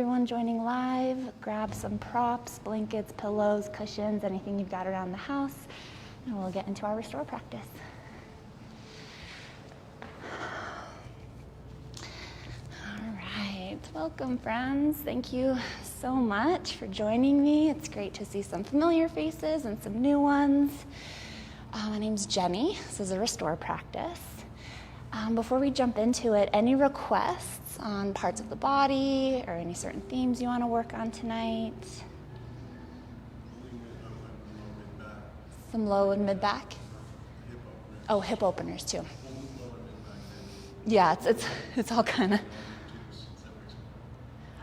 everyone joining live, grab some props, blankets, pillows, cushions, anything you've got around the house, and we'll get into our restore practice. All right, welcome friends. Thank you so much for joining me. It's great to see some familiar faces and some new ones. My name's Jenny. This is a restore practice. Before we jump into it, any requests on parts of the body or any certain themes you want to work on tonight? Some low and mid back? Oh, hip openers too. Yeah, it's all kind of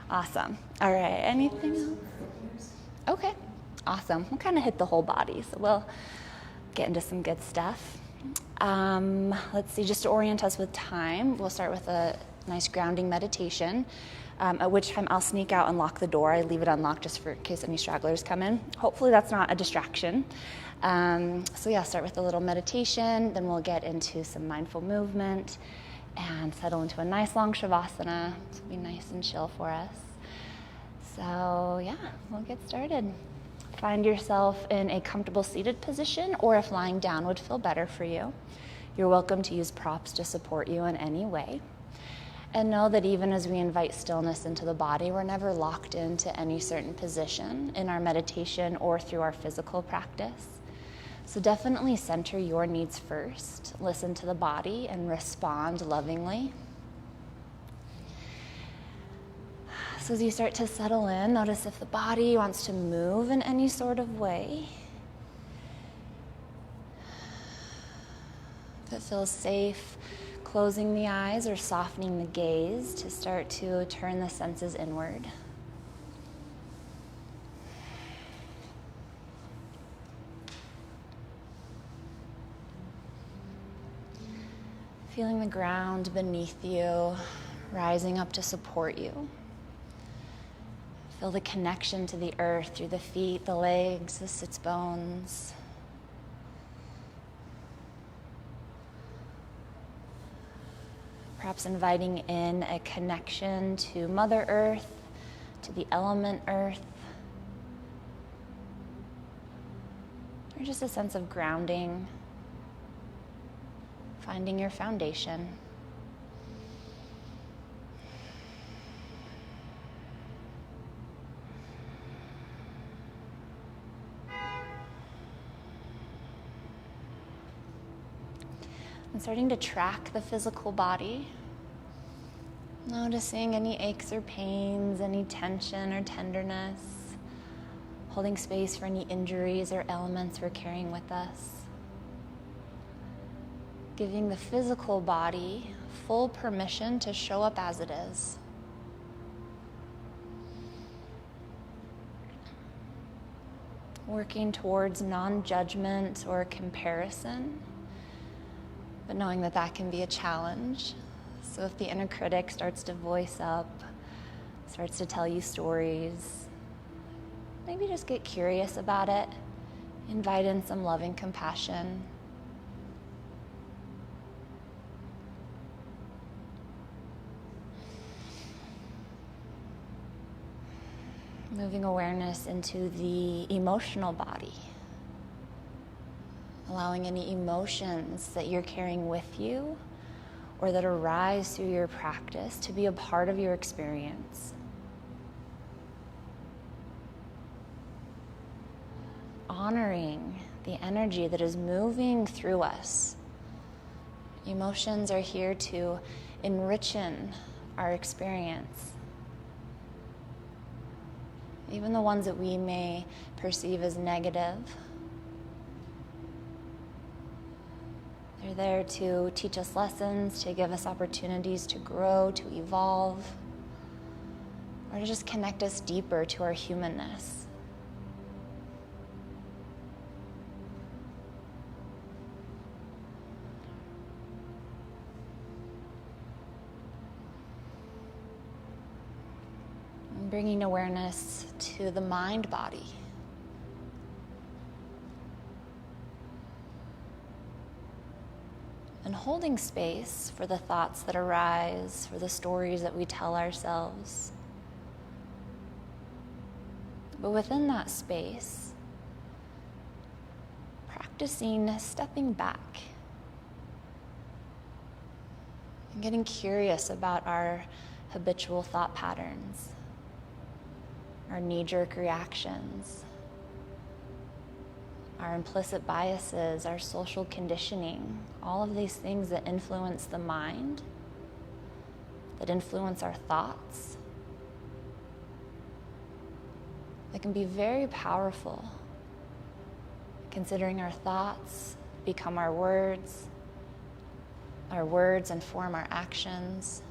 awesome. All right, anything else? Okay, awesome. We'll kind of hit the whole body, so we'll get into some good stuff. Let's see, just to orient us with time, we'll start with a nice grounding meditation, at which time I'll sneak out and lock the door. I leave it unlocked just in case any stragglers come in. Hopefully that's not a distraction. Start with a little meditation, then we'll get into some mindful movement and settle into a nice long Savasana. This will be nice and chill for us. So yeah, we'll get started. Find yourself in a comfortable seated position, or if lying down would feel better for you. You're welcome to use props to support you in any way. And know that even as we invite stillness into the body, we're never locked into any certain position in our meditation or through our physical practice. So definitely center your needs first. Listen to the body and respond lovingly. So as you start to settle in, notice if the body wants to move in any sort of way. If it feels safe, closing the eyes or softening the gaze to start to turn the senses inward. Feeling the ground beneath you, rising up to support you. Feel the connection to the earth through the feet, the legs, the sits bones. Perhaps inviting in a connection to Mother Earth, to the element Earth, or just a sense of grounding, finding your foundation. And starting to track the physical body, noticing any aches or pains, any tension or tenderness, holding space for any injuries or ailments we're carrying with us. Giving the physical body full permission to show up as it is. Working towards non-judgment or comparison, but knowing that that can be a challenge. So if the inner critic starts to voice up, starts to tell you stories, maybe just get curious about it, invite in some loving compassion. Moving awareness into the emotional body. Allowing any emotions that you're carrying with you or that arise through your practice to be a part of your experience. Honoring the energy that is moving through us. Emotions are here to enrich our experience. Even the ones that we may perceive as negative. They're there to teach us lessons, to give us opportunities to grow, to evolve, or to just connect us deeper to our humanness. And bringing awareness to the mind-body. And holding space for the thoughts that arise, for the stories that we tell ourselves. But within that space, practicing stepping back and getting curious about our habitual thought patterns, our knee-jerk reactions, our implicit biases, our social conditioning, all of these things that influence the mind, that influence our thoughts. They can be very powerful, considering our thoughts become our words inform our actions,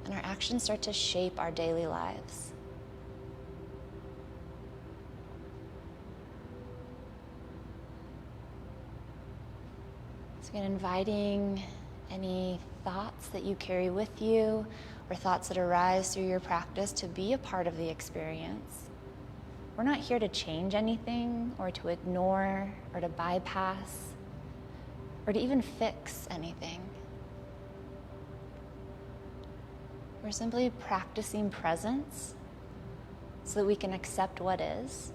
and our actions start to shape our daily lives. So again, inviting any thoughts that you carry with you or thoughts that arise through your practice to be a part of the experience. We're not here to change anything or to ignore or to bypass or to even fix anything. We're simply practicing presence so that we can accept what is,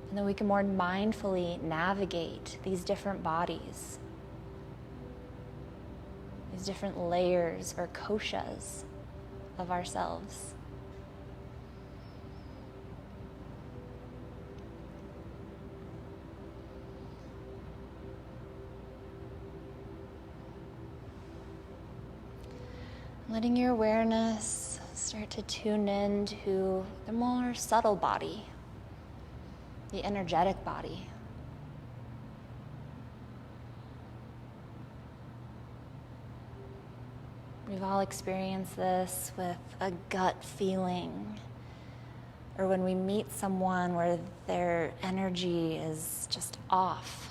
and then we can more mindfully navigate these different bodies, these different layers or koshas of ourselves. Letting your awareness start to tune into the more subtle body, the energetic body. We've all experienced this with a gut feeling, or when we meet someone where their energy is just off,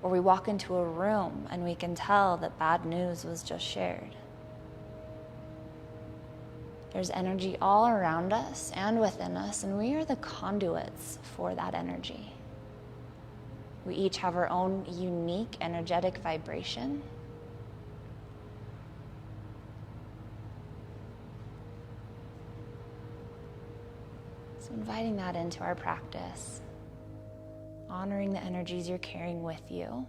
or we walk into a room and we can tell that bad news was just shared. There's energy all around us and within us, and we are the conduits for that energy. We each have our own unique energetic vibration. So inviting that into our practice, honoring the energies you're carrying with you.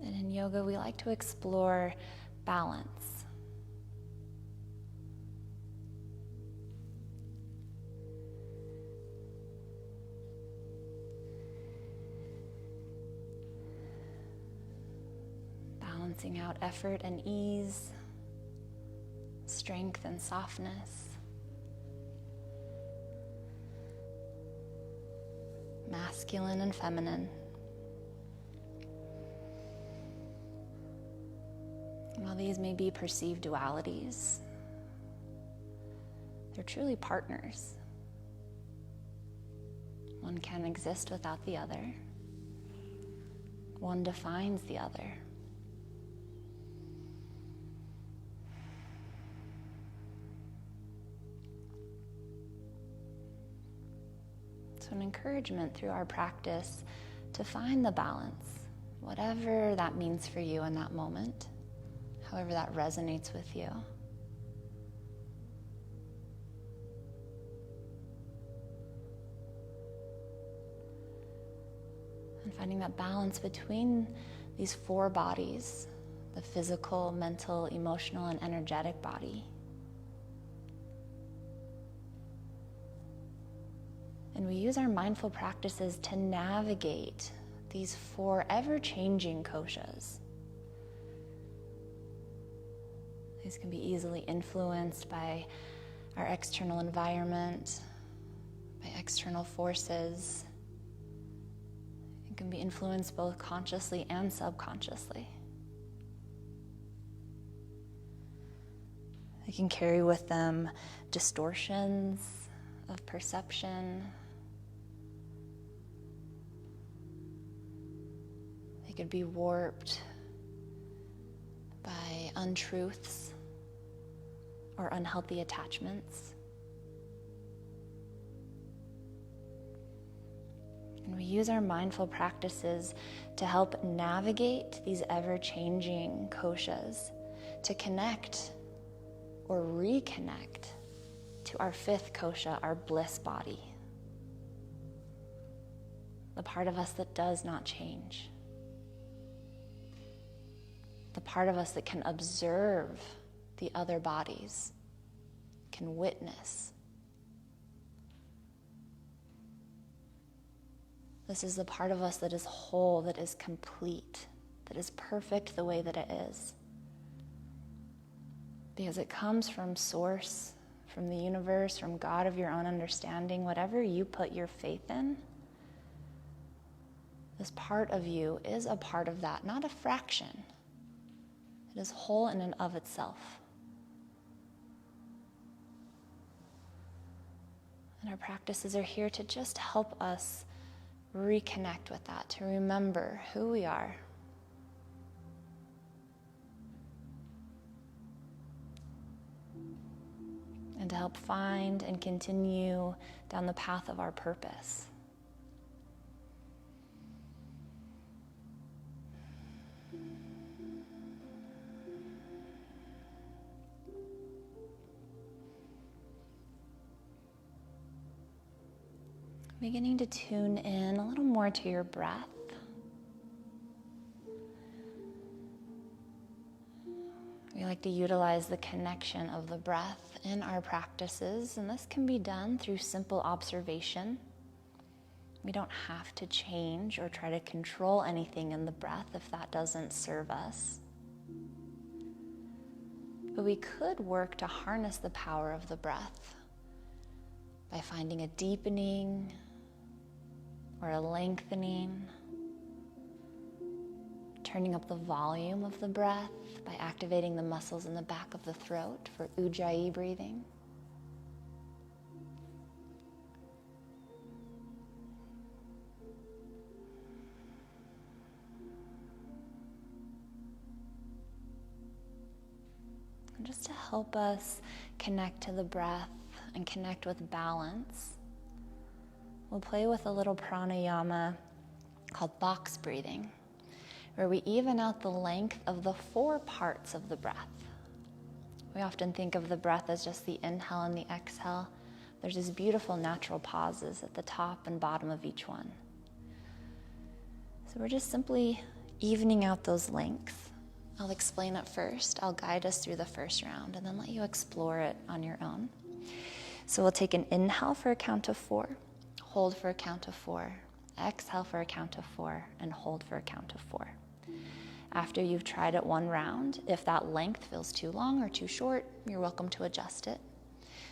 And in yoga, we like to explore balance. Balancing out effort and ease, strength and softness, masculine and feminine. While these may be perceived dualities, they're truly partners. One can't exist without the other. One defines the other. So an encouragement through our practice to find the balance, whatever that means for you in that moment. However that resonates with you. And finding that balance between these four bodies, the physical, mental, emotional, and energetic body. And we use our mindful practices to navigate these four ever-changing koshas. These can be easily influenced by our external environment, by external forces. It can be influenced both consciously and subconsciously. They can carry with them distortions of perception. They could be warped by untruths or unhealthy attachments. And we use our mindful practices to help navigate these ever-changing koshas, to connect or reconnect to our fifth kosha, our bliss body, the part of us that does not change, the part of us that can observe the other bodies, can witness. This is the part of us that is whole, that is complete, that is perfect the way that it is. Because it comes from source, from the universe, from God of your own understanding, whatever you put your faith in. This part of you is a part of that, not a fraction. It is whole in and of itself. And our practices are here to just help us reconnect with that, to remember who we are. And to help find and continue down the path of our purpose. Beginning to tune in a little more to your breath. We like to utilize the connection of the breath in our practices, and this can be done through simple observation. We don't have to change or try to control anything in the breath if that doesn't serve us. But we could work to harness the power of the breath by finding a deepening or a lengthening, turning up the volume of the breath by activating the muscles in the back of the throat for Ujjayi breathing. And just to help us connect to the breath and connect with balance, we'll play with a little pranayama called box breathing, where we even out the length of the 4 parts of the breath. We often think of the breath as just the inhale and the exhale. There's these beautiful natural pauses at the top and bottom of each one. So we're just simply evening out those lengths. I'll explain it first. I'll guide us through the first round and then let you explore it on your own. So we'll take an inhale for a count of 4, hold for a count of 4, exhale for a count of 4, and hold for a count of 4. After you've tried it one round, if that length feels too long or too short, you're welcome to adjust it.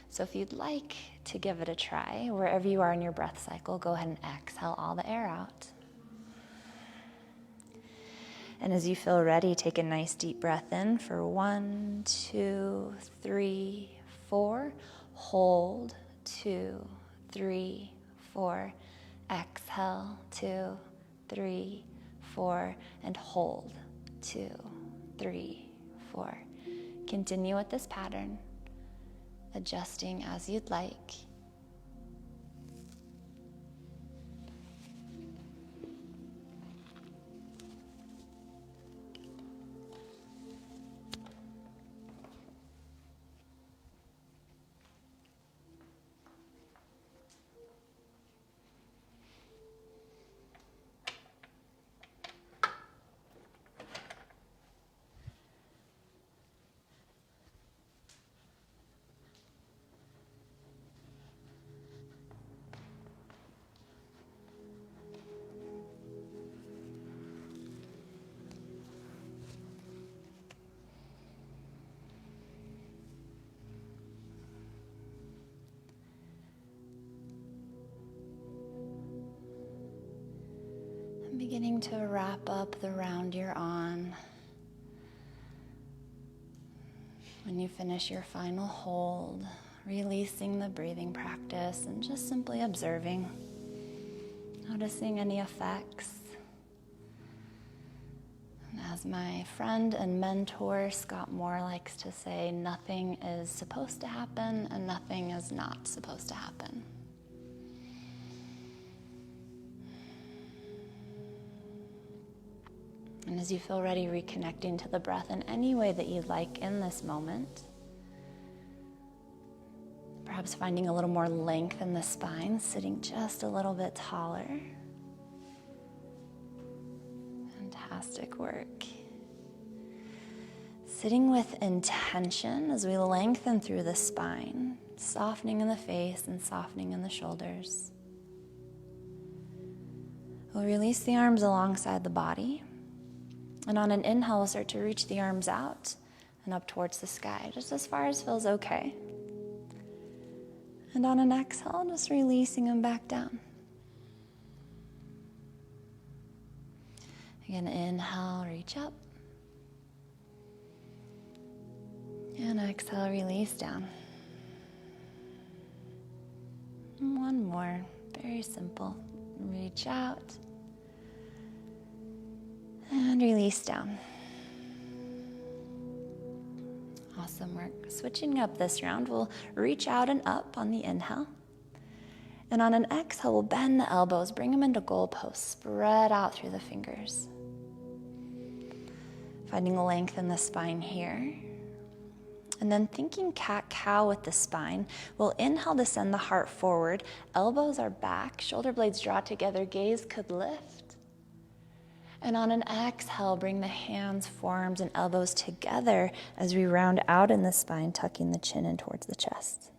So if you'd like to give it a try, wherever you are in your breath cycle, go ahead and exhale all the air out. And as you feel ready, take a nice deep breath in for 1, 2, 3, 4. Hold, 2, 3, 4. Exhale, 2, 3, 4. And hold, 2, 3, 4. Continue with this pattern, adjusting as you'd like. Beginning to wrap up the round you're on. When you finish your final hold, releasing the breathing practice and just simply observing, noticing any effects. And as my friend and mentor Scott Moore likes to say, nothing is supposed to happen and nothing is not supposed to happen. And as you feel ready, reconnecting to the breath in any way that you'd like in this moment. Perhaps finding a little more length in the spine, sitting just a little bit taller. Fantastic work. Sitting with intention as we lengthen through the spine, softening in the face and softening in the shoulders. We'll release the arms alongside the body. And on an inhale, we'll start to reach the arms out and up towards the sky, just as far as feels okay. And on an exhale, just releasing them back down. Again, inhale, reach up. And exhale, release down. And one more, very simple. Reach out. And release down. Awesome work. Switching up this round, we'll reach out and up on the inhale. And on an exhale, we'll bend the elbows, bring them into goalposts, spread out through the fingers. Finding length in the spine here. And then thinking cat-cow with the spine, we'll inhale to send the heart forward. Elbows are back, shoulder blades draw together, gaze could lift. And on an exhale, bring the hands, forearms, and elbows together as we round out in the spine, tucking the chin in towards the chest.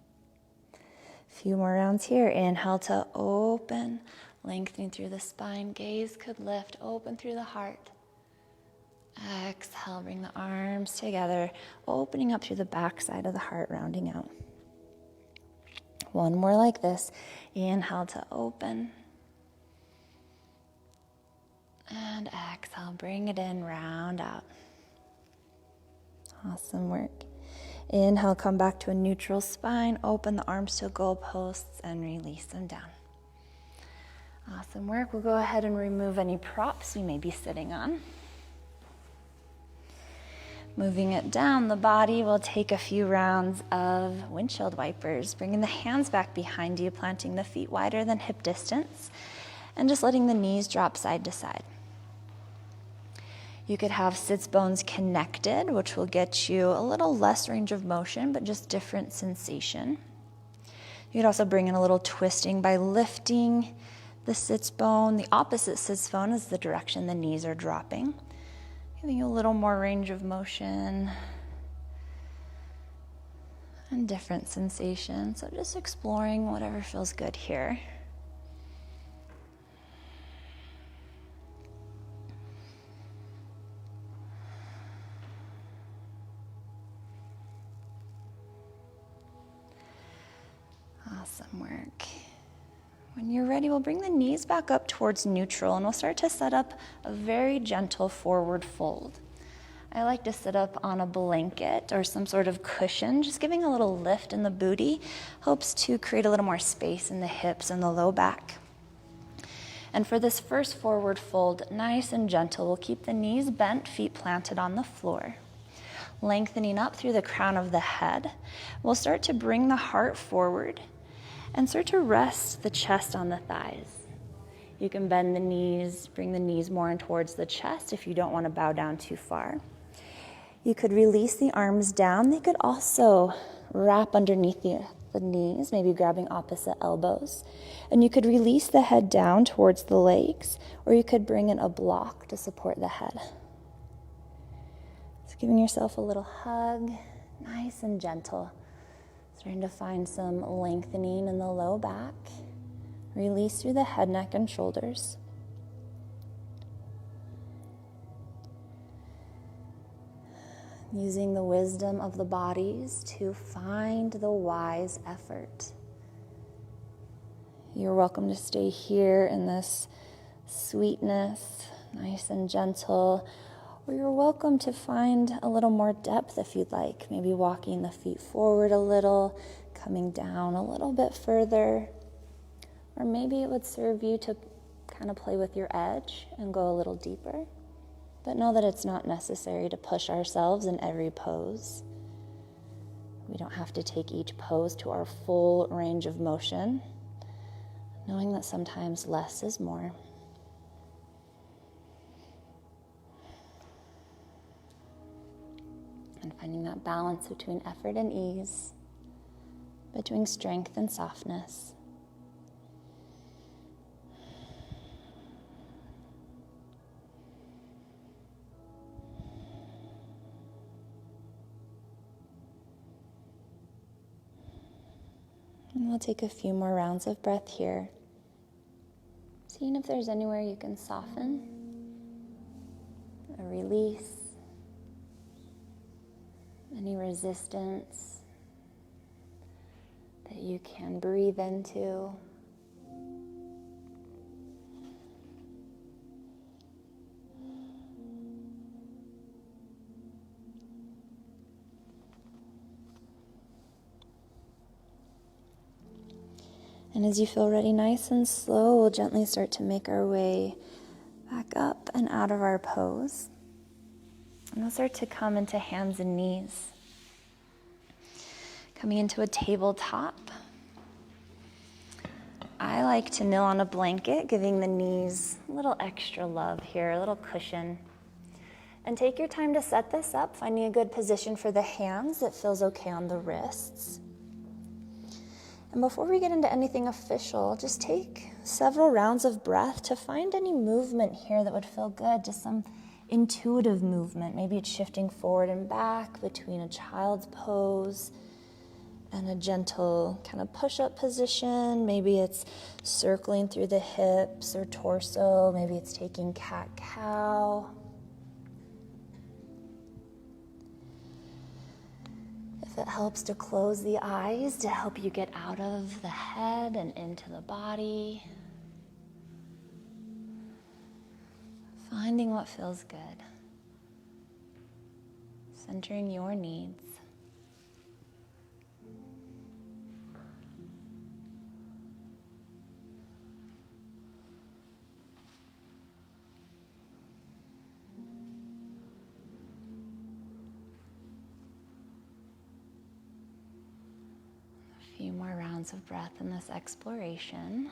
A few more rounds here. Inhale to open, lengthening through the spine. Gaze could lift, open through the heart. Exhale, bring the arms together, opening up through the back side of the heart, rounding out. One more like this. Inhale to open. And exhale, bring it in, round out. Awesome work. Inhale, come back to a neutral spine, open the arms to goalposts and release them down. Awesome work. We'll go ahead and remove any props you may be sitting on. Moving it down the body, we'll take a few rounds of windshield wipers, bringing the hands back behind you, planting the feet wider than hip distance, and just letting the knees drop side to side. You could have sits bones connected, which will get you a little less range of motion, but just different sensation. You could also bring in a little twisting by lifting the sits bone. The opposite sits bone is the direction the knees are dropping, giving you a little more range of motion and different sensations. So just exploring whatever feels good here. Awesome work. When you're ready, we'll bring the knees back up towards neutral and we'll start to set up a very gentle forward fold. I like to sit up on a blanket or some sort of cushion, just giving a little lift in the booty, helps to create a little more space in the hips and the low back. And for this first forward fold, nice and gentle, we'll keep the knees bent, feet planted on the floor. Lengthening up through the crown of the head, we'll start to bring the heart forward and start to rest the chest on the thighs. You can bend the knees, bring the knees more in towards the chest if you don't want to bow down too far. You could release the arms down. They could also wrap underneath the knees, maybe grabbing opposite elbows. And you could release the head down towards the legs, or you could bring in a block to support the head. So giving yourself a little hug, nice and gentle. Starting to find some lengthening in the low back. Release through the head, neck, and shoulders. Using the wisdom of the bodies to find the wise effort. You're welcome to stay here in this sweetness, nice and gentle, or you're welcome to find a little more depth if you'd like. Maybe walking the feet forward a little, coming down a little bit further. Or maybe it would serve you to kind of play with your edge and go a little deeper. But know that it's not necessary to push ourselves in every pose. We don't have to take each pose to our full range of motion, knowing that sometimes less is more. finding that balance between effort and ease, between strength and softness. And we'll take a few more rounds of breath here, seeing if there's anywhere you can soften, a release, any resistance that you can breathe into. And as you feel ready, nice and slow, we'll gently start to make our way back up and out of our pose. And we'll start to come into hands and knees. Coming into a tabletop. I like to kneel on a blanket, giving the knees a little extra love here, a little cushion. And take your time to set this up, finding a good position for the hands that feels okay on the wrists. And before we get into anything official, just take several rounds of breath to find any movement here that would feel good, just some intuitive movement. Maybe it's shifting forward and back between a child's pose and a gentle kind of push-up position. Maybe it's circling through the hips or torso. Maybe it's taking cat-cow. If it helps to close the eyes to help you get out of the head and into the body. Finding what feels good. Centering your needs. A few more rounds of breath in this exploration.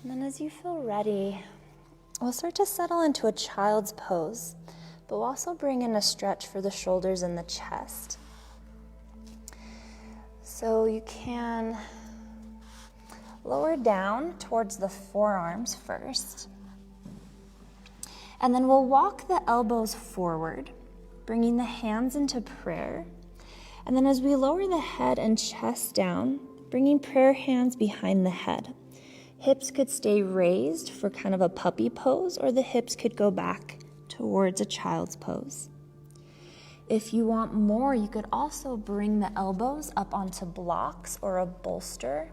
And then as you feel ready, we'll start to settle into a child's pose, but we'll also bring in a stretch for the shoulders and the chest. So you can lower down towards the forearms first. And then we'll walk the elbows forward, bringing the hands into prayer. And then as we lower the head and chest down, bringing prayer hands behind the head. Hips could stay raised for kind of a puppy pose, or the hips could go back towards a child's pose. If you want more, you could also bring the elbows up onto blocks or a bolster,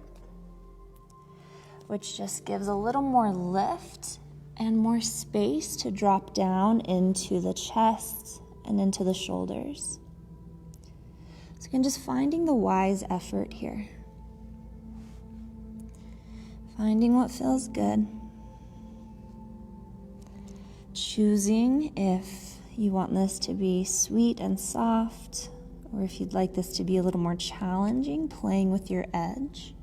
which just gives a little more lift and more space to drop down into the chest and into the shoulders. So again, just finding the wise effort here. Finding what feels good. Choosing if you want this to be sweet and soft, or if you'd like this to be a little more challenging, playing with your edge.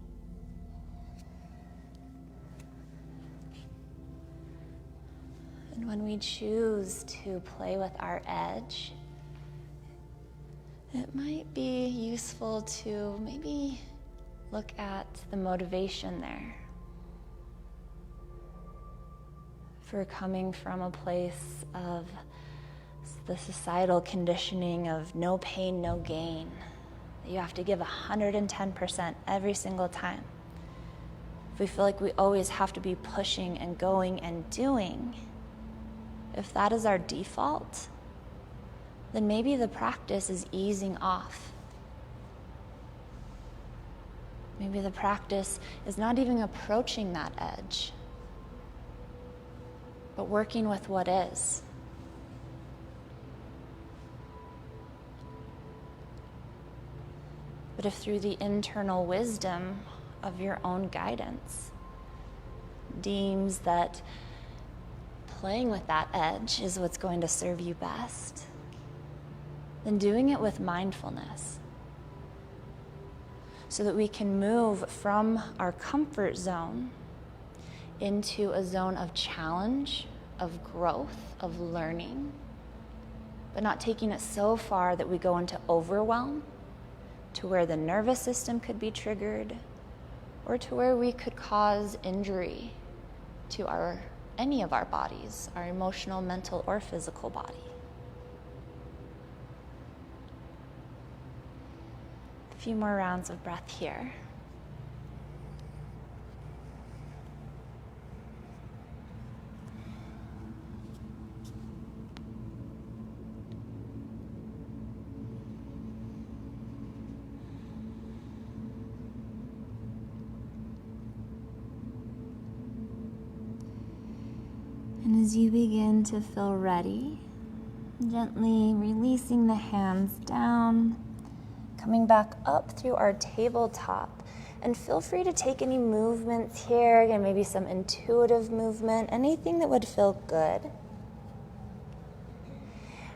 And when we choose to play with our edge, it might be useful to maybe look at the motivation there. If we're coming from a place of the societal conditioning of no pain, no gain, that you have to give 110% every single time. If we feel like we always have to be pushing and going and doing, if that is our default, then maybe the practice is easing off. Maybe the practice is not even approaching that edge, but working with what is. But if through the internal wisdom of your own guidance deems that playing with that edge is what's going to serve you best, then doing it with mindfulness so that we can move from our comfort zone into a zone of challenge, of growth, of learning, but not taking it so far that we go into overwhelm, to where the nervous system could be triggered, or to where we could cause injury to any of our bodies, our emotional, mental, or physical body. A few more rounds of breath here. And as you begin to feel ready, gently releasing the hands down, coming back up through our tabletop, and feel free to take any movements here, again, maybe some intuitive movement, anything that would feel good.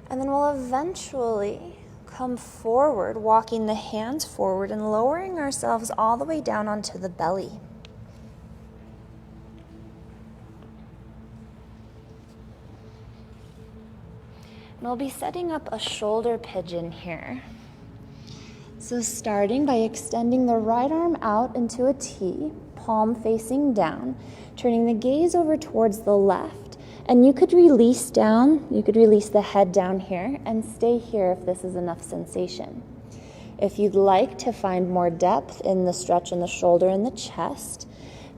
And then we'll eventually come forward, walking the hands forward and lowering ourselves all the way down onto the belly. And we'll be setting up a shoulder pigeon here. So starting by extending the right arm out into a T, palm facing down, turning the gaze over towards the left. And you could release down, you could release the head down here and stay here if this is enough sensation. If you'd like to find more depth in the stretch in the shoulder and the chest,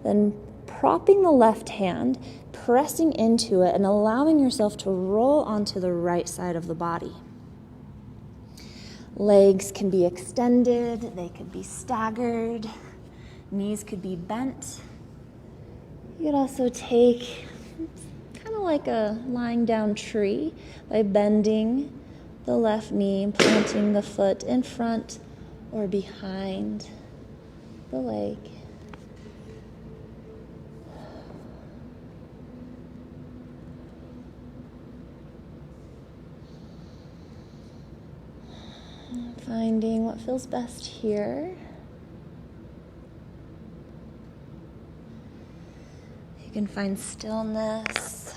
then propping the left hand, pressing into it and allowing yourself to roll onto the right side of the body. Legs can be extended, they could be staggered, knees could be bent. You could also take kind of like a lying down tree by bending the left knee and planting the foot in front or behind the leg. Finding what feels best here. You can find stillness.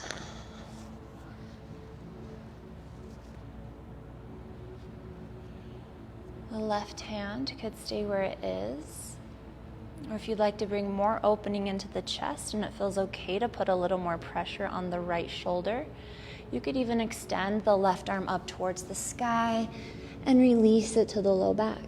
The left hand could stay where it is. Or if you'd like to bring more opening into the chest and it feels okay to put a little more pressure on the right shoulder, you could even extend the left arm up towards the sky and release it to the low back.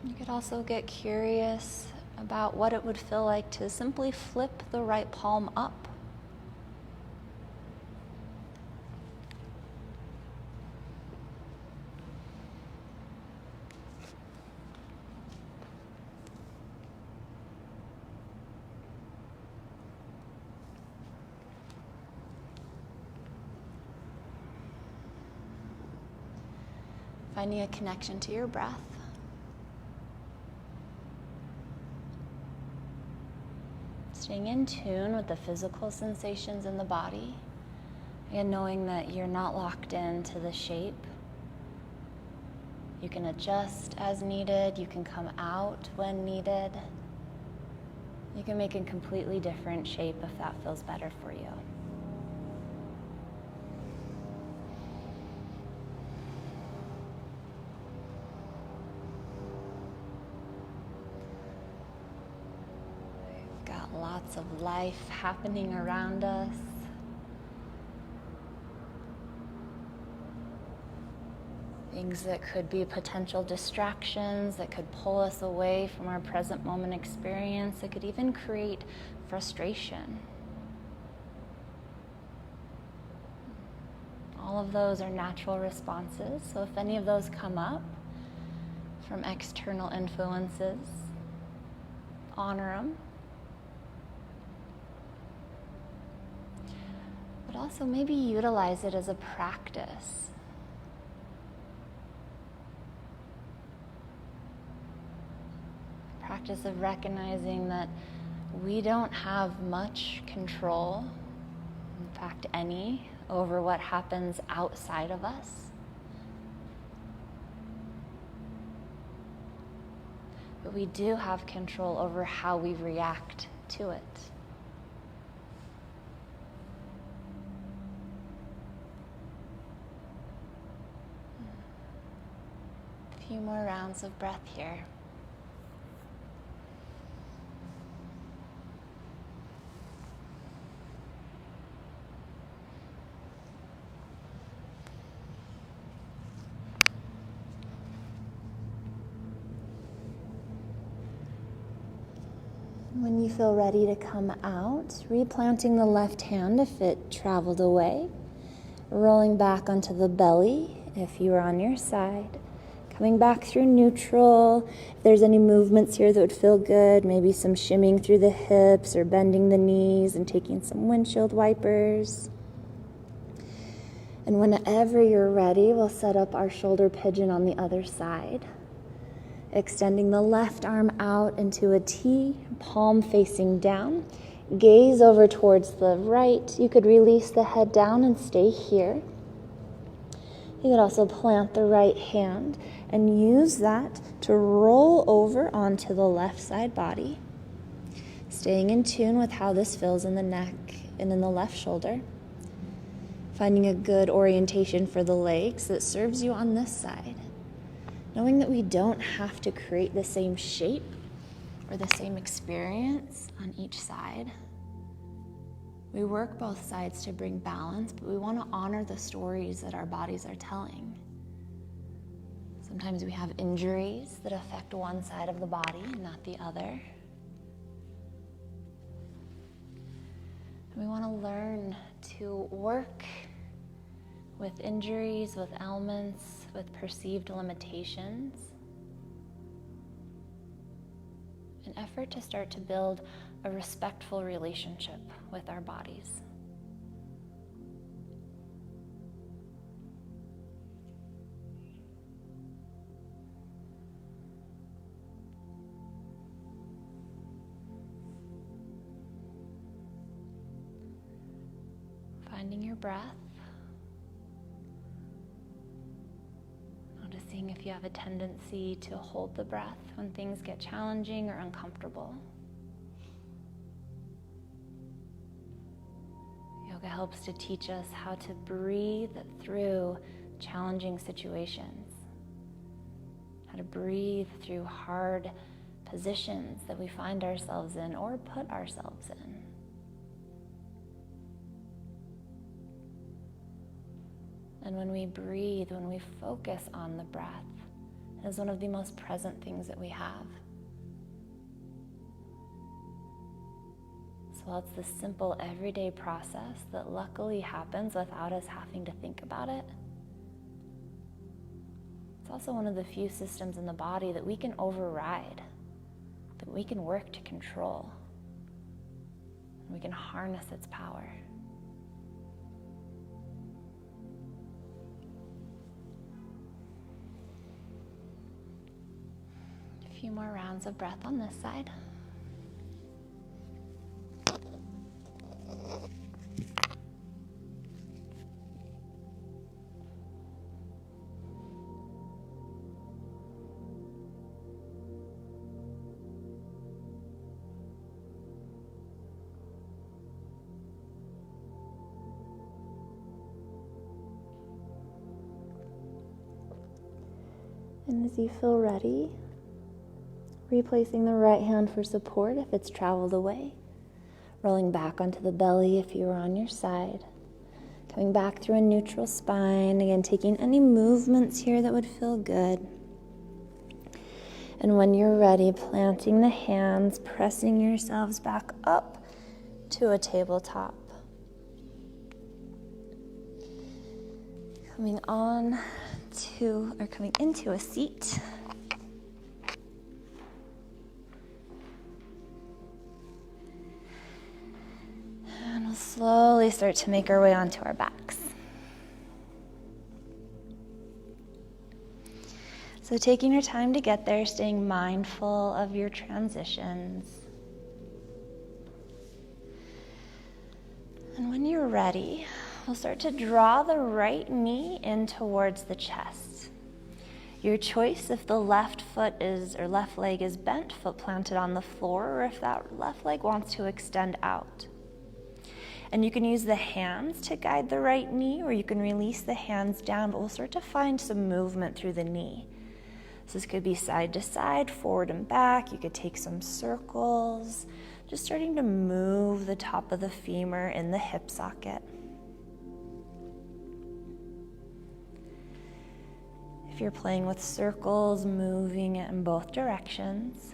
You could also get curious about what it would feel like to simply flip the right palm up. Finding a connection to your breath. Staying in tune with the physical sensations in the body, and knowing that you're not locked into the shape. You can adjust as needed, you can come out when needed. You can make a completely different shape if that feels better for you. Lots of life happening around us. Things that could be potential distractions, that could pull us away from our present moment experience, that could even create frustration. All of those are natural responses, so if any of those come up from external influences, honor them. But also maybe utilize it as a practice. practice of recognizing that we don't have much control, in fact, any, over what happens outside of us. But we do have control over how we react to it. A few more rounds of breath here. When you feel ready to come out, replanting the left hand if it traveled away, rolling back onto the belly if you were on your side, coming back through neutral. If there's any movements here that would feel good, maybe some shimming through the hips or bending the knees and taking some windshield wipers. And whenever you're ready, we'll set up our shoulder pigeon on the other side. Extending the left arm out into a T, palm facing down. Gaze over towards the right. You could release the head down and stay here. You could also plant the right hand and use that to roll over onto the left side body, staying in tune with how this feels in the neck and in the left shoulder. Finding a good orientation for the legs that serves you on this side. Knowing that we don't have to create the same shape or the same experience on each side. We work both sides to bring balance, but we want to honor the stories that our bodies are telling. Sometimes we have injuries that affect one side of the body and not the other. And we want to learn to work with injuries, with ailments, with perceived limitations. An effort to start to build a respectful relationship with our bodies. Finding your breath. Noticing if you have a tendency to hold the breath when things get challenging or uncomfortable. Yoga helps to teach us how to breathe through challenging situations, how to breathe through hard positions that we find ourselves in or put ourselves in. And when we breathe, when we focus on the breath, it is one of the most present things that we have. So while it's this simple everyday process that luckily happens without us having to think about it, it's also one of the few systems in the body that we can override, that we can work to control, and we can harness its power. A few more rounds of breath on this side. And as you feel ready, replacing the right hand for support if it's traveled away, rolling back onto the belly if you were on your side, coming back through a neutral spine, again taking any movements here that would feel good. And when you're ready, planting the hands, pressing yourselves back up to a tabletop. Coming into a seat. And we'll slowly start to make our way onto our backs. So taking your time to get there, staying mindful of your transitions. And when you're ready, we'll start to draw the right knee in towards the chest. Your choice if the left leg is bent, foot planted on the floor, or if that left leg wants to extend out. And you can use the hands to guide the right knee, or you can release the hands down, but we'll start to find some movement through the knee. So this could be side to side, forward and back. You could take some circles, just starting to move the top of the femur in the hip socket. If you're playing with circles, moving it in both directions.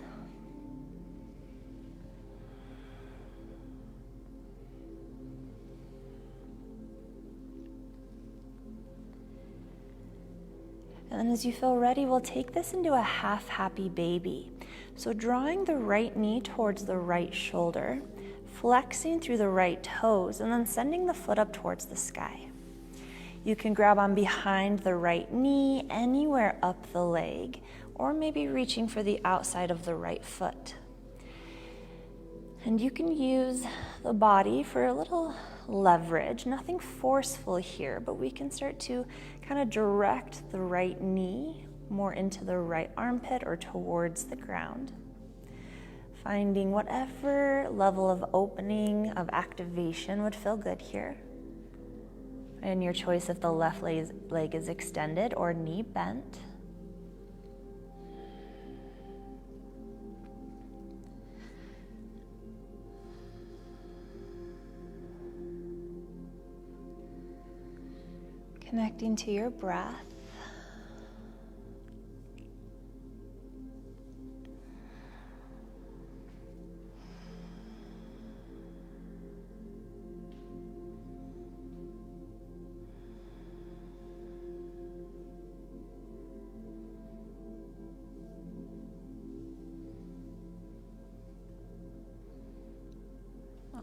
And then as you feel ready, we'll take this into a half happy baby. So drawing the right knee towards the right shoulder, flexing through the right toes, and then sending the foot up towards the sky. You can grab on behind the right knee, anywhere up the leg, or maybe reaching for the outside of the right foot. And you can use the body for a little leverage, nothing forceful here, but we can start to kind of direct the right knee more into the right armpit or towards the ground. Finding whatever level of opening, of activation would feel good here. And your choice if the left leg is extended or knee bent. Connecting to your breath.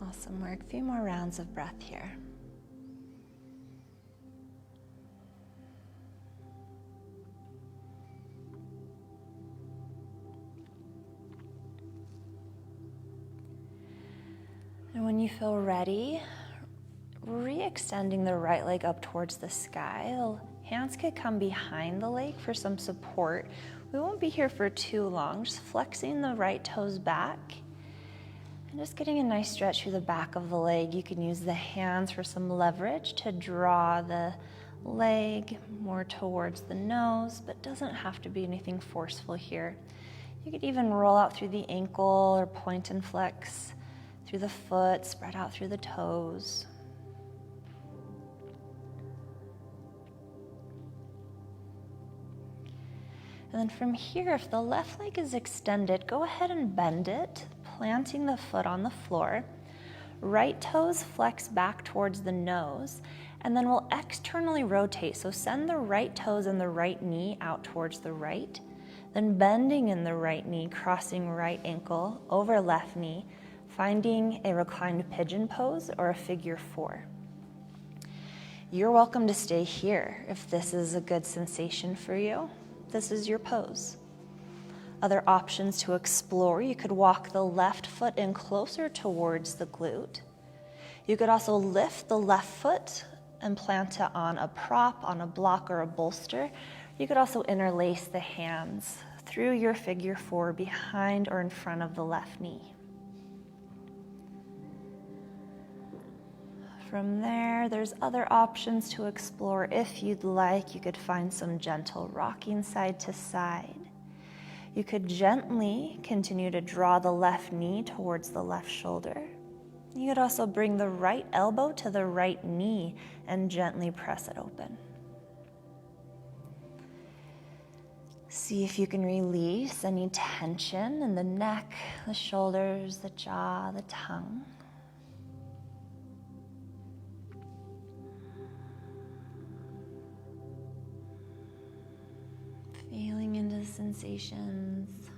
Awesome work. A few more rounds of breath here. And when you feel ready, re-extending the right leg up towards the sky. The hands could come behind the leg for some support. We won't be here for too long, just flexing the right toes back. And just getting a nice stretch through the back of the leg. You can use the hands for some leverage to draw the leg more towards the nose, but doesn't have to be anything forceful here. You could even roll out through the ankle or point and flex through the foot, spread out through the toes. And then from here, if the left leg is extended, go ahead and bend it, planting the foot on the floor. Right toes flex back towards the nose, and then we'll externally rotate. So send the right toes and the right knee out towards the right, then bending in the right knee, crossing right ankle over left knee, finding a reclined pigeon pose or a figure 4. You're welcome to stay here if this is a good sensation for you. This is your pose. Other options to explore, you could walk the left foot in closer towards the glute. You could also lift the left foot and plant it on a prop, on a block or a bolster. You could also interlace the hands through your figure 4 behind or in front of the left knee. From there, there's other options to explore if you'd like. You could find some gentle rocking side to side. You could gently continue to draw the left knee towards the left shoulder. You could also bring the right elbow to the right knee and gently press it open. See if you can release any tension in the neck, the shoulders, the jaw, the tongue. Feeling into the sensations.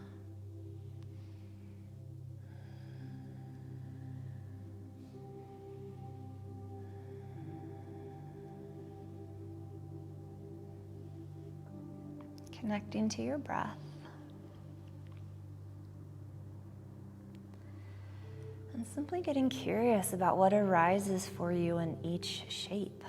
Connecting to your breath. And simply getting curious about what arises for you in each shape.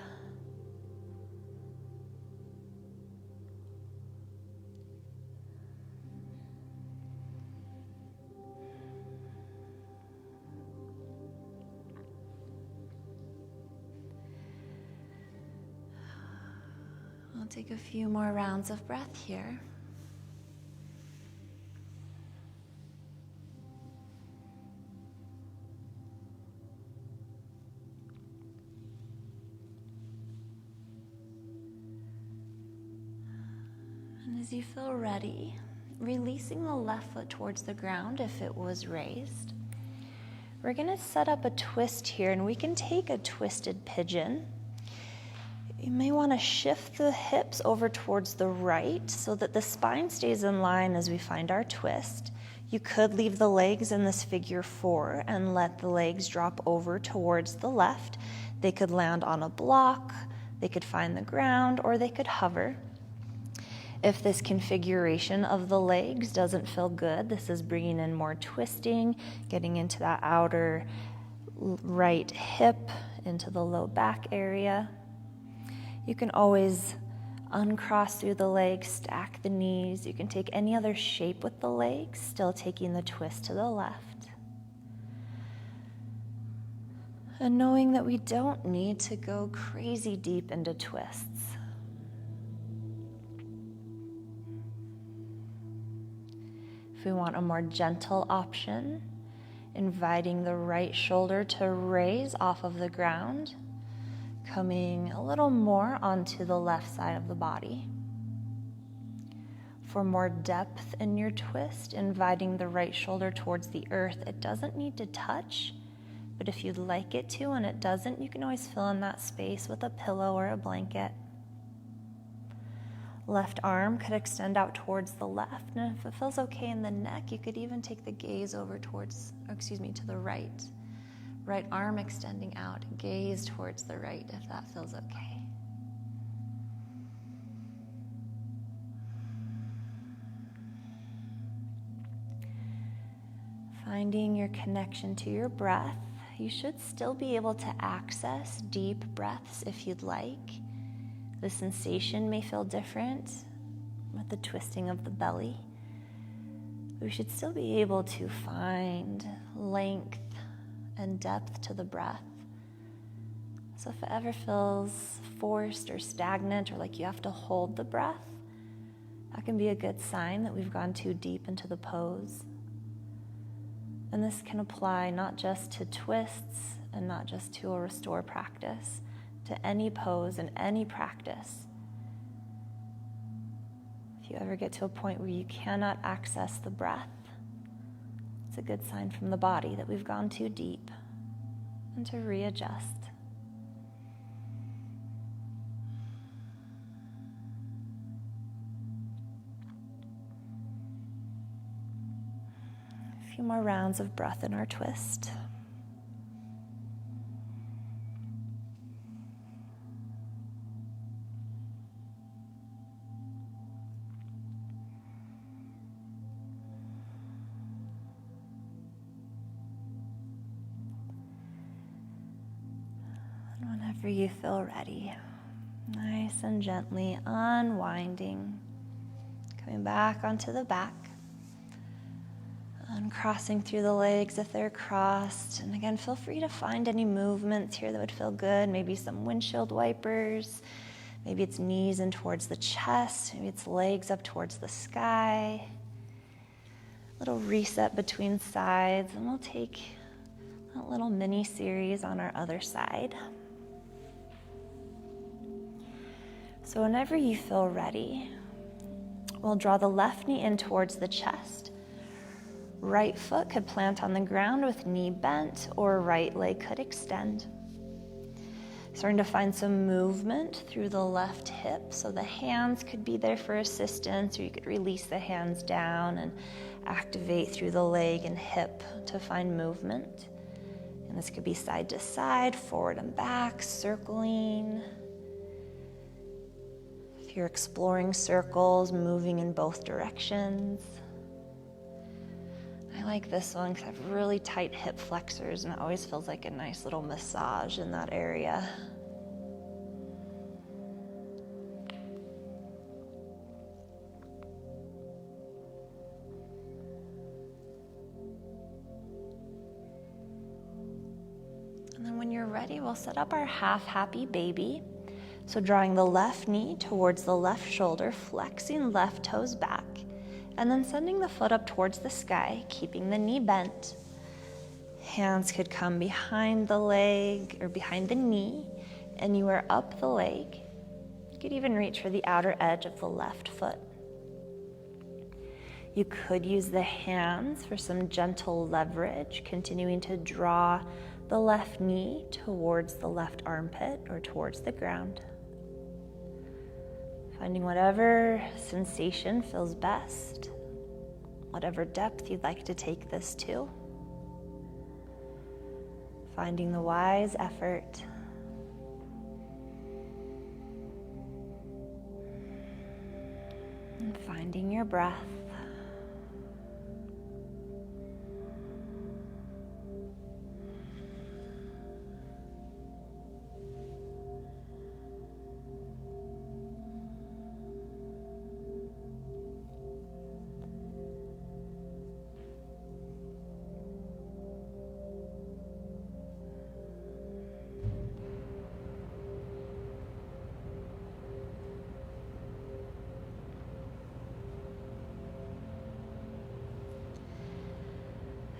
I'll take a few more rounds of breath here. And as you feel ready, releasing the left foot towards the ground if it was raised. We're going to set up a twist here, and we can take a twisted pigeon. You may want to shift the hips over towards the right so that the spine stays in line as we find our twist. You could leave the legs in this figure 4 and let the legs drop over towards the left. They could land on a block, they could find the ground, or they could hover. If this configuration of the legs doesn't feel good, this is bringing in more twisting, getting into that outer right hip, into the low back area. You can always uncross through the legs, stack the knees. You can take any other shape with the legs, still taking the twist to the left. And knowing that we don't need to go crazy deep into twists. If we want a more gentle option, inviting the right shoulder to raise off of the ground, coming a little more onto the left side of the body. For more depth in your twist, inviting the right shoulder towards the earth. It doesn't need to touch, but if you'd like it to and it doesn't, you can always fill in that space with a pillow or a blanket. Left arm could extend out towards the left, and if it feels okay in the neck, you could even take the gaze over to the right. Right arm extending out, gaze towards the right if that feels okay. Finding your connection to your breath. You should still be able to access deep breaths if you'd like. The sensation may feel different with the twisting of the belly. We should still be able to find length and depth to the breath. So if it ever feels forced or stagnant or like you have to hold the breath, that can be a good sign that we've gone too deep into the pose. And this can apply not just to twists and not just to a restore practice, to any pose and any practice. If you ever get to a point where you cannot access the breath, it's a good sign from the body that we've gone too deep, and to readjust. A few more rounds of breath in our twist. Whenever you feel ready, nice and gently unwinding, coming back onto the back, uncrossing through the legs if they're crossed. And again, feel free to find any movements here that would feel good. Maybe some windshield wipers, maybe it's knees in towards the chest, maybe it's legs up towards the sky. Little reset between sides, and we'll take a little mini series on our other side. So whenever you feel ready, we'll draw the left knee in towards the chest. Right foot could plant on the ground with knee bent, or right leg could extend. Starting to find some movement through the left hip, so the hands could be there for assistance, or you could release the hands down and activate through the leg and hip to find movement. And this could be side to side, forward and back, circling. If you're exploring circles, moving in both directions. I like this one because I have really tight hip flexors and it always feels like a nice little massage in that area. And then when you're ready, we'll set up our half happy baby. So drawing the left knee towards the left shoulder, flexing left toes back, and then sending the foot up towards the sky, keeping the knee bent. Hands could come behind the leg or behind the knee, and you are up the leg. You could even reach for the outer edge of the left foot. You could use the hands for some gentle leverage, continuing to draw the left knee towards the left armpit or towards the ground. Finding whatever sensation feels best, whatever depth you'd like to take this to. Finding the wise effort. And finding your breath.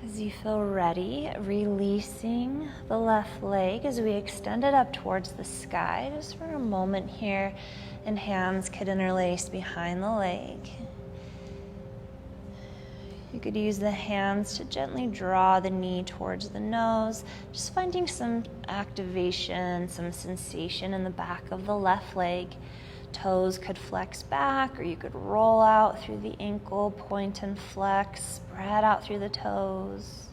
As you feel ready, releasing the left leg as we extend it up towards the sky, just for a moment here, and hands could interlace behind the leg. You could use the hands to gently draw the knee towards the nose, just finding some activation, some sensation in the back of the left leg. Toes could flex back, or you could roll out through the ankle, point and flex, spread out through the toes.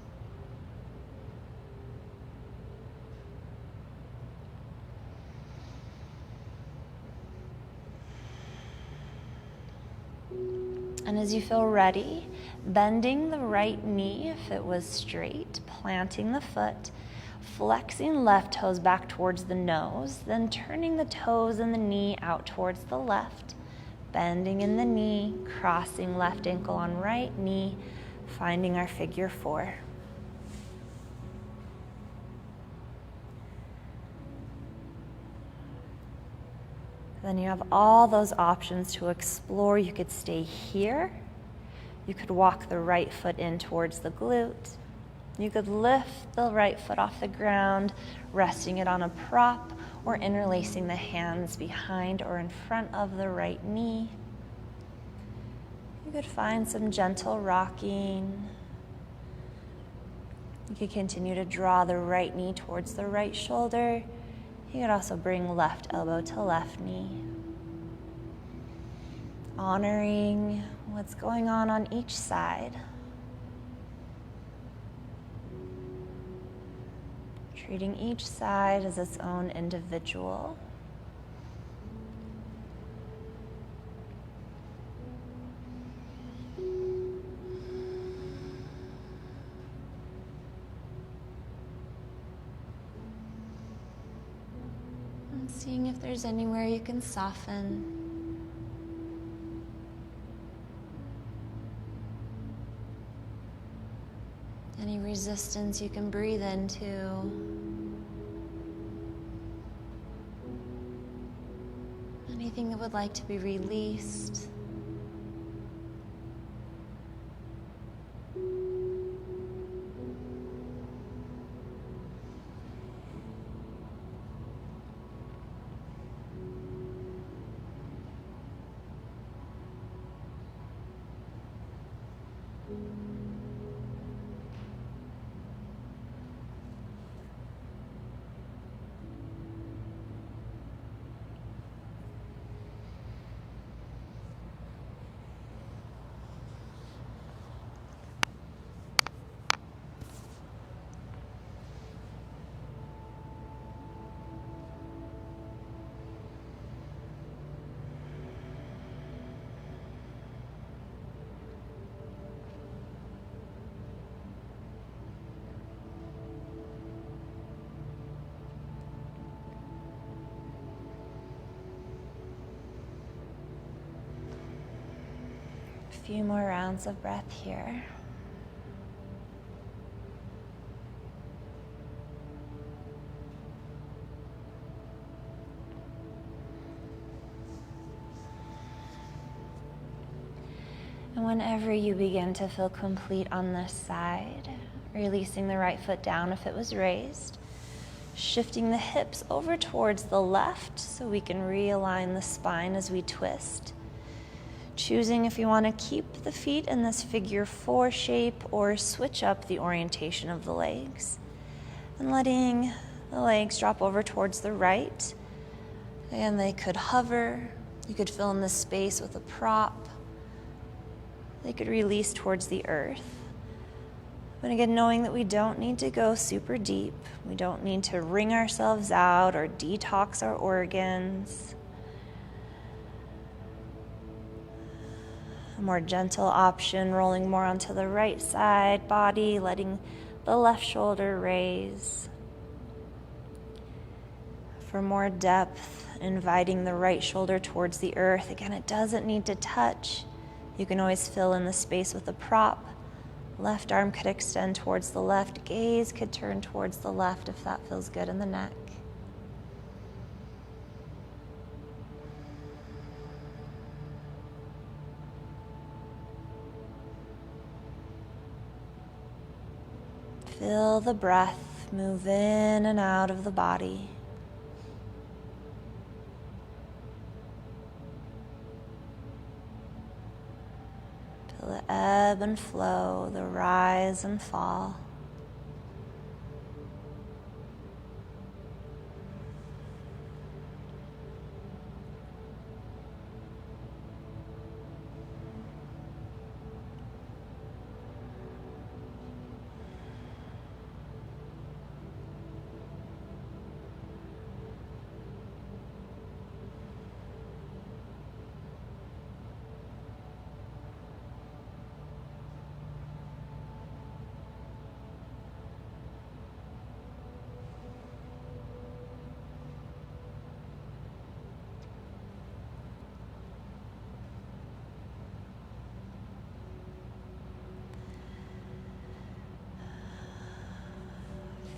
And as you feel ready, bending the right knee if it was straight, planting the foot, flexing left toes back towards the nose, then turning the toes and the knee out towards the left, bending in the knee, crossing left ankle on right knee, finding our figure four. Then you have all those options to explore. You could stay here. You could walk the right foot in towards the glute. You could lift the right foot off the ground, resting it on a prop, or interlacing the hands behind or in front of the right knee. You could find some gentle rocking. You could continue to draw the right knee towards the right shoulder. You could also bring left elbow to left knee. Honoring what's going on each side. Treating each side as its own individual. And seeing if there's anywhere you can soften. Any resistance you can breathe into. Anything that would like to be released. few more rounds of breath here. And whenever you begin to feel complete on this side, releasing the right foot down if it was raised, shifting the hips over towards the left so we can realign the spine as we twist. Choosing if you want to keep the feet in this figure 4 shape or switch up the orientation of the legs. And letting the legs drop over towards the right. And they could hover. You could fill in this space with a prop. They could release towards the earth. But again, knowing that we don't need to go super deep. We don't need to wring ourselves out or detox our organs. A more gentle option, rolling more onto the right side body, letting the left shoulder raise. For more depth, inviting the right shoulder towards the earth. Again, it doesn't need to touch. You can always fill in the space with a prop. Left arm could extend towards the left. Gaze could turn towards the left if that feels good in the neck. Feel the breath move in and out of the body. Feel the ebb and flow, the rise and fall.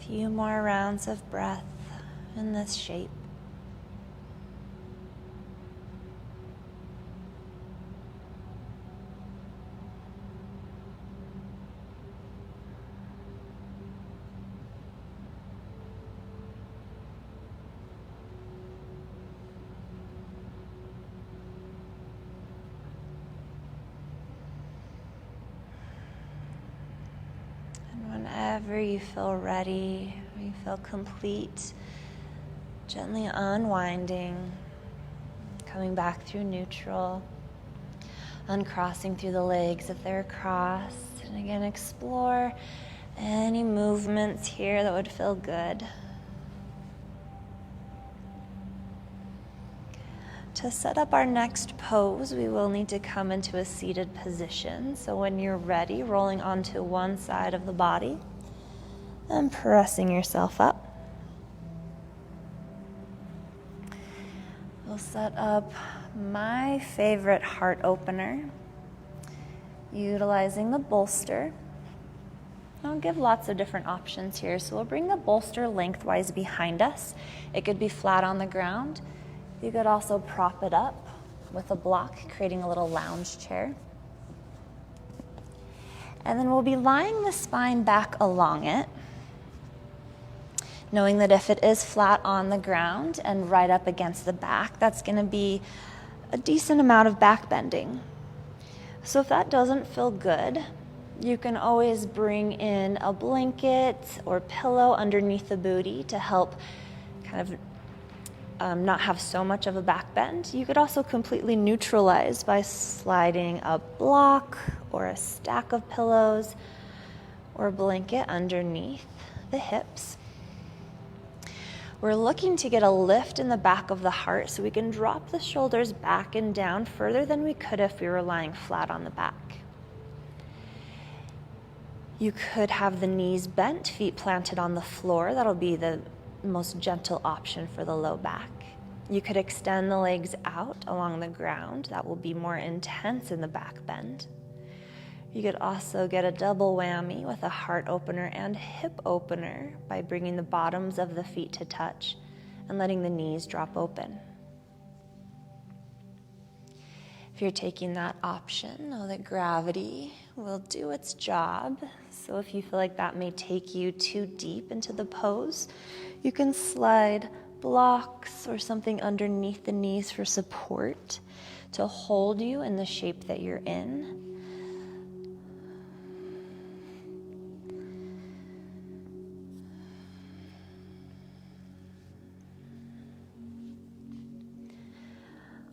Few more rounds of breath in this shape. Whenever you feel ready, you feel complete, gently unwinding, coming back through neutral, uncrossing through the legs if they're crossed. And again, explore any movements here that would feel good. To set up our next pose, we will need to come into a seated position. So when you're ready, rolling onto one side of the body and pressing yourself up. We'll set up my favorite heart opener, utilizing the bolster. I'll give lots of different options here. So we'll bring the bolster lengthwise behind us. It could be flat on the ground. You could also prop it up with a block, creating a little lounge chair. And then we'll be lying the spine back along it, knowing that if it is flat on the ground and right up against the back, that's going to be a decent amount of back bending. So if that doesn't feel good, you can always bring in a blanket or pillow underneath the booty to help kind of not have so much of a back bend. You could also completely neutralize by sliding a block or a stack of pillows or a blanket underneath the hips. We're looking to get a lift in the back of the heart so we can drop the shoulders back and down further than we could if we were lying flat on the back. You could have the knees bent, feet planted on the floor. That'll be the most gentle option for the low back. You could extend the legs out along the ground. That will be more intense in the back bend. You could also get a double whammy with a heart opener and hip opener by bringing the bottoms of the feet to touch and letting the knees drop open. If you're taking that option, know that gravity will do its job. So if you feel like that may take you too deep into the pose, you can slide blocks or something underneath the knees for support to hold you in the shape that you're in.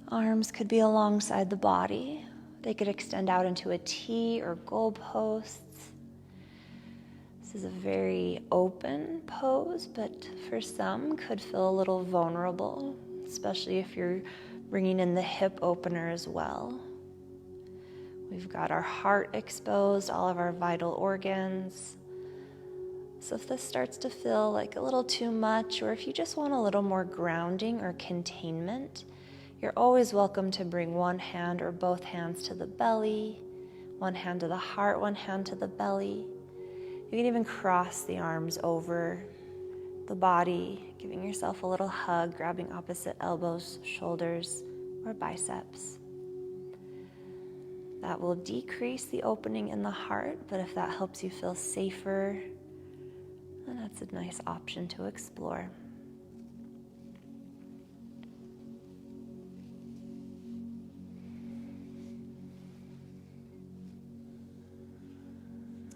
Arms could be alongside the body. They could extend out into a T or goalposts. This is a very open pose, but for some could feel a little vulnerable, especially if you're bringing in the hip opener as well. We've got our heart exposed, all of our vital organs. So if this starts to feel like a little too much, or if you just want a little more grounding or containment, you're always welcome to bring one hand or both hands to the belly, one hand to the heart, one hand to the belly. You can even cross the arms over the body, giving yourself a little hug, grabbing opposite elbows, shoulders, or biceps. That will decrease the opening in the heart, but if that helps you feel safer, then that's a nice option to explore.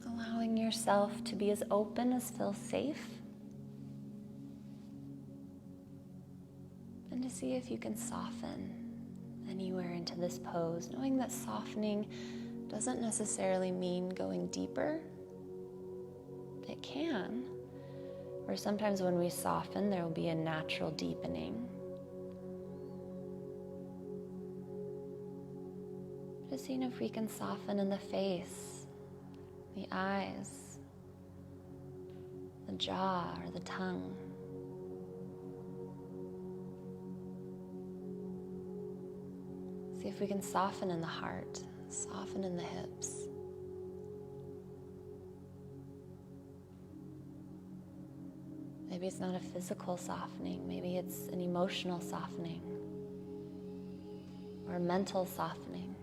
Allowing yourself to be as open as feels safe. And to see if you can soften anywhere into this pose, knowing that softening doesn't necessarily mean going deeper. It can. Or sometimes when we soften, there will be a natural deepening. Just seeing if we can soften in the face, the eyes, the jaw, or the tongue. See if we can soften in the heart, soften in the hips. Maybe it's not a physical softening, maybe it's an emotional softening or a mental softening.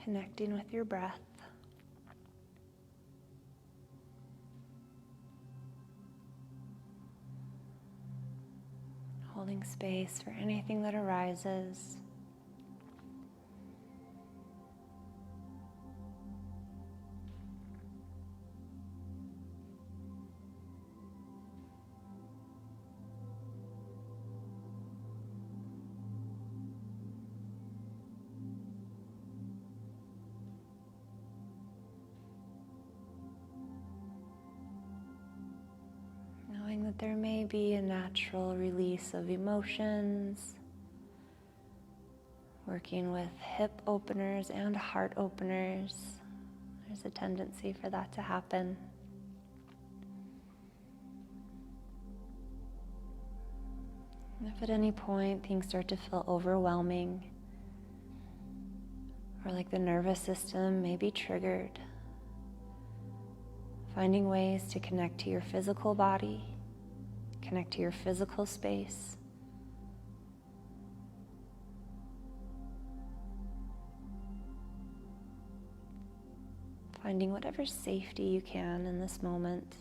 Connecting with your breath. Holding space for anything that arises. Knowing that there may be a natural release of emotions, working with hip openers and heart openers, there's a tendency for that to happen. And if at any point things start to feel overwhelming, or like the nervous system may be triggered, finding ways to connect to your physical body, connect to your physical space. Finding whatever safety you can in this moment.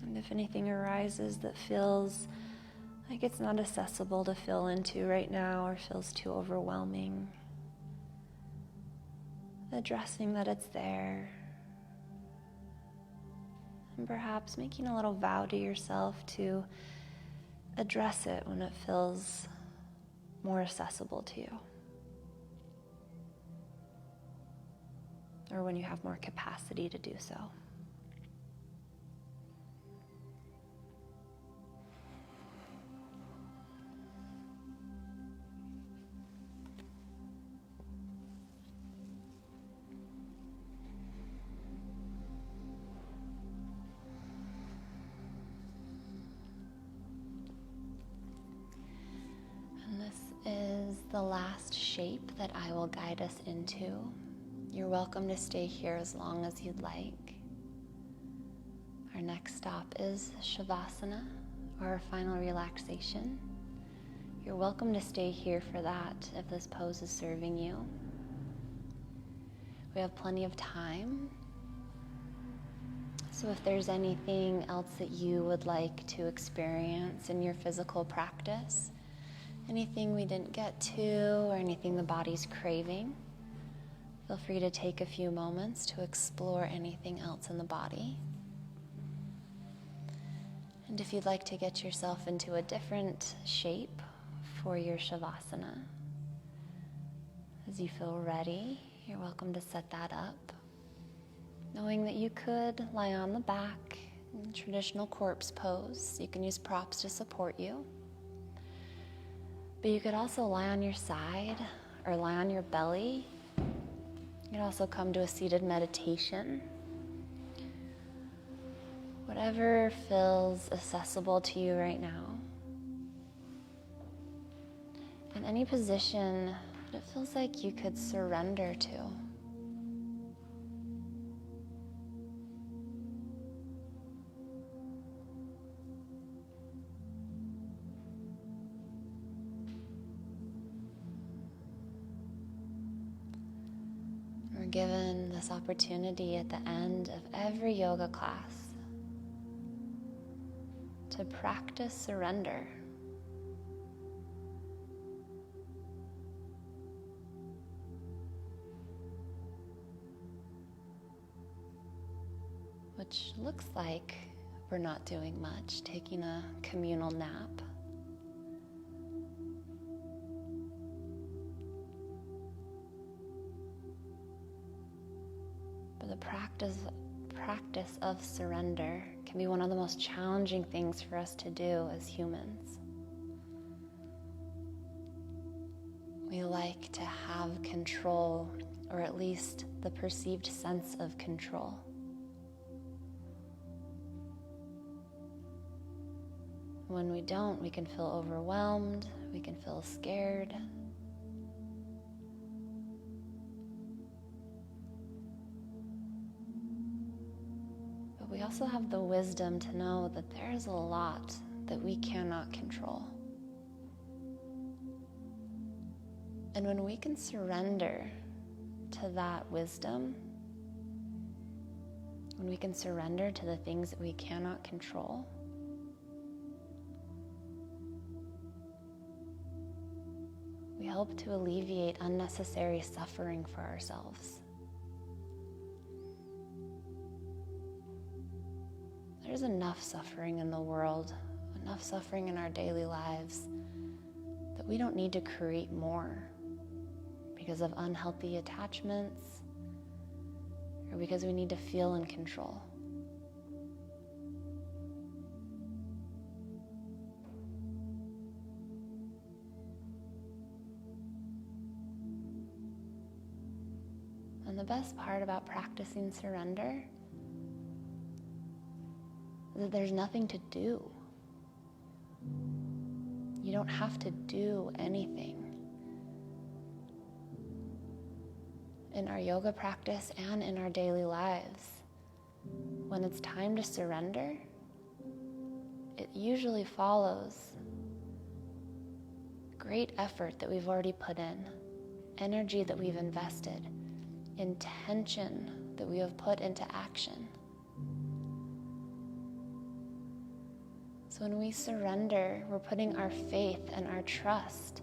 And if anything arises that feels like it's not accessible to fill into right now or feels too overwhelming, addressing that it's there. And perhaps making a little vow to yourself to address it when it feels more accessible to you. Or when you have more capacity to do so. Is the last shape that I will guide us into. You're welcome to stay here as long as you'd like. Our next stop is Savasana, or our final relaxation. You're welcome to stay here for that if this pose is serving you. We have plenty of time. So if there's anything else that you would like to experience in your physical practice, anything we didn't get to or anything the body's craving, feel free to take a few moments to explore anything else in the body. And if you'd like to get yourself into a different shape for your Savasana, as you feel ready, you're welcome to set that up. Knowing that you could lie on the back in traditional corpse pose. You can use props to support you. But you could also lie on your side or lie on your belly. You could also come to a seated meditation. Whatever feels accessible to you right now. And any position that it feels like you could surrender to. We're given this opportunity at the end of every yoga class to practice surrender. Which looks like we're not doing much, taking a communal nap. But the practice of surrender can be one of the most challenging things for us to do as humans. We like to have control, or at least the perceived sense of control. When we don't, we can feel overwhelmed, we can feel scared. But we also have the wisdom to know that there is a lot that we cannot control. And when we can surrender to that wisdom, when we can surrender to the things that we cannot control, we help to alleviate unnecessary suffering for ourselves. There's enough suffering in the world, enough suffering in our daily lives, that we don't need to create more because of unhealthy attachments or because we need to feel in control. And the best part about practicing surrender is that there's nothing to do. You don't have to do anything. in our yoga practice and in our daily lives, when it's time to surrender, it usually follows great effort that we've already put in, energy that we've invested, intention that we have put into action. So when we surrender, we're putting our faith and our trust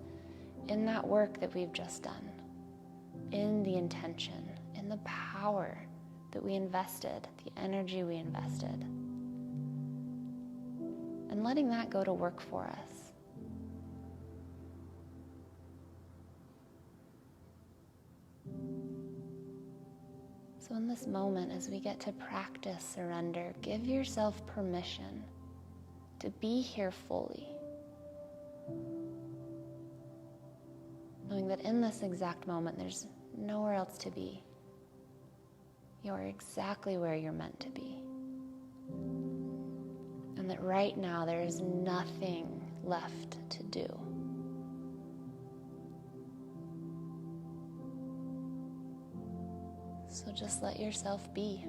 in that work that we've just done, in the intention, in the power that we invested, the energy we invested, and letting that go to work for us. So in this moment, as we get to practice surrender, give yourself permission to be here fully, knowing that in this exact moment, there's nowhere else to be. You're exactly where you're meant to be. And that right now, there is nothing left to do. So just let yourself be.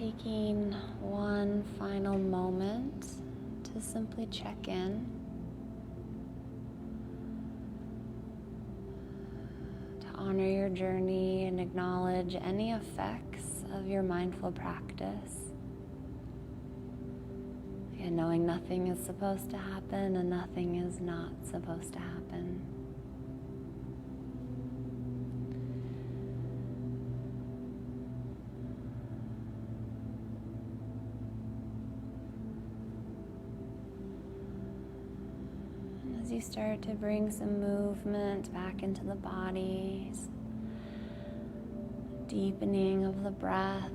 taking one final moment to simply check in, to honor your journey and acknowledge any effects of your mindful practice. And knowing nothing is supposed to happen and nothing is not supposed to happen. And as you start to bring some movement back into the body, deepening of the breath,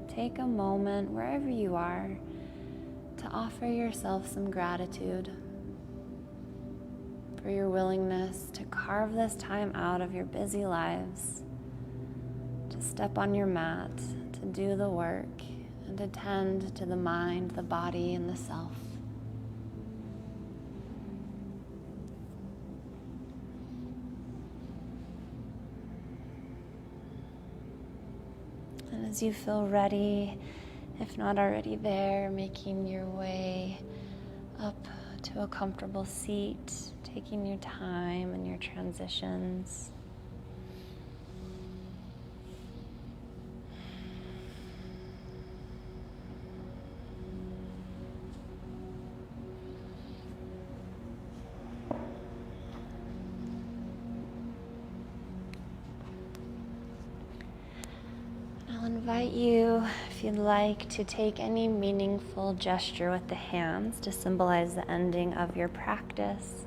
take a moment wherever you are to offer yourself some gratitude for your willingness to carve this time out of your busy lives, to step on your mat, to do the work, and to tend to the mind, the body, and the self. And as you feel ready, if not already there, making your way up to a comfortable seat, taking your time and your transitions. I'll invite you, if you'd like, to take any meaningful gesture with the hands to symbolize the ending of your practice.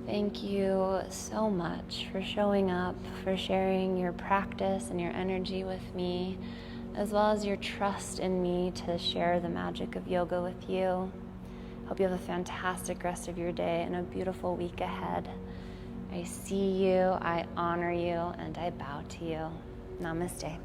Thank you so much for showing up, for sharing your practice and your energy with me, as well as your trust in me to share the magic of yoga with you. Hope you have a fantastic rest of your day and a beautiful week ahead. I see you, I honor you, and I bow to you. Namaste.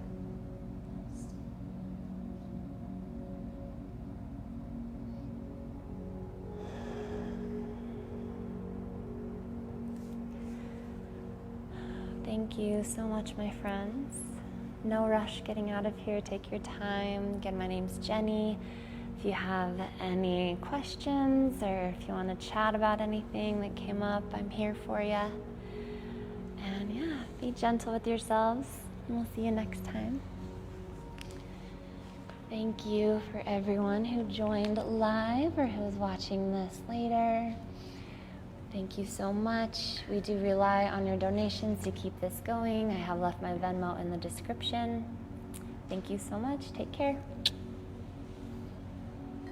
Thank you so much, my friends. No rush getting out of here. Take your time. Again, my name's Jenny. If you have any questions or if you want to chat about anything that came up, I'm here for you. And yeah, be gentle with yourselves, and we'll see you next time. Thank you for everyone who joined live or who is watching this later. Thank you so much. We do rely on your donations to keep this going. I have left my Venmo in the description. Thank you so much. Take care.